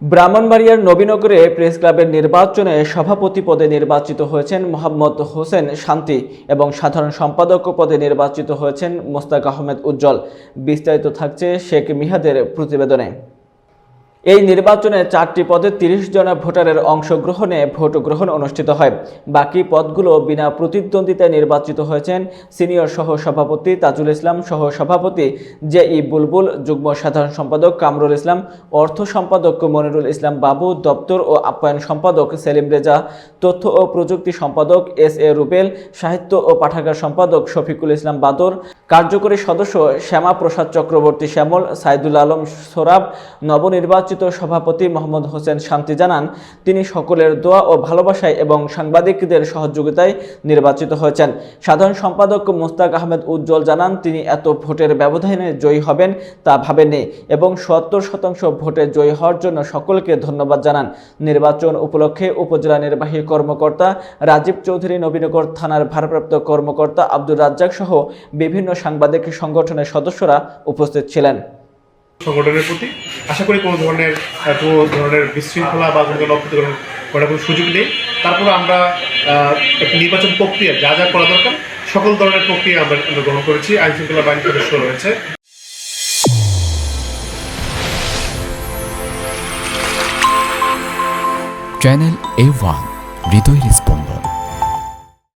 ব্রাহ্মণবাড়িয়ার নবীনগরে প্রেস ক্লাবের নির্বাচনে সভাপতি পদে নির্বাচিত হয়েছেন মোহাম্মদ হোসেন শান্তি এবং সাধারণ সম্পাদক পদে নির্বাচিত হয়েছেন মোস্তাক আহমেদ উজ্জ্বল। বিস্তারিত থাকছে শেখ মিহাদের প্রতিবেদনে। এই নির্বাচনে 4টি পদে 30 জন ভোটারের অংশগ্রহণে ভোট গ্রহণ অনুষ্ঠিত হয়। বাকি পদগুলো বিনা প্রতিদ্বন্দ্বিতায় নির্বাচিত হয়েছেন সিনিয়র সহ সভাপতি তাজুল ইসলাম, সহ সভাপতি জে.ই বুলবুল, যুগ্ম সাধারণ সম্পাদক কামরুল ইসলাম, অর্থ সম্পাদক মনিরুল ইসলাম বাবু, দপ্তর ও আপ্যায়ন সম্পাদক সেলিম রেজা, তথ্য ও প্রযুক্তি সম্পাদক এস.এ. রুবেল, সাহিত্য ও পাঠাগার সম্পাদক শফিকুল ইসলাম বাদর, কার্যকরী সদস্য শ্যামা প্রসাদ চক্রবর্তী শ্যামল, সাইদুল আলম সোরাব। নবনির্বাচিত সভাপতি মোহাম্মদ হোসেন শান্তি জানান, তিনি সকলের দোয়া ও ভালোবাসায় এবং সাংবাদিকদের সহযোগিতায় নির্বাচিত হয়েছেন। সাধারণ সম্পাদক মোস্তাক আহমেদ উজ্জ্বল জানান, তিনি এত ভোটের ব্যবধানে জয়ী হবেন তা ভাবেননি এবং ৭০% ভোটে জয়ী হওয়ার জন্য সকলকে ধন্যবাদ জানান। নির্বাচন উপলক্ষে উপজেলা নির্বাহী কর্মকর্তা রাজীব চৌধুরী, নবীনগর থানার ভারপ্রাপ্ত কর্মকর্তা আব্দুর রাজ্জাক সহ বিভিন্ন সাংবাদিক সংগঠনের সদস্যরা উপস্থিত ছিলেন। সংগঠনের প্রতি আশা করি কোনো ধরনের বিশৃঙ্খলা বা কোনো ধরনের অপ্রীতিকর করার কোনো সুযোগ নেই। তারপরে আমরা একটি নির্বাচন প্রক্রিয়া যা যা করা দরকার সকল ধরনের প্রক্রিয়া আমরা গ্রহণ করেছি। আইন শৃঙ্খলা বাহিনীর সদস্য রয়েছে। চ্যানেল A1 হৃদয়ের স্পন্দন।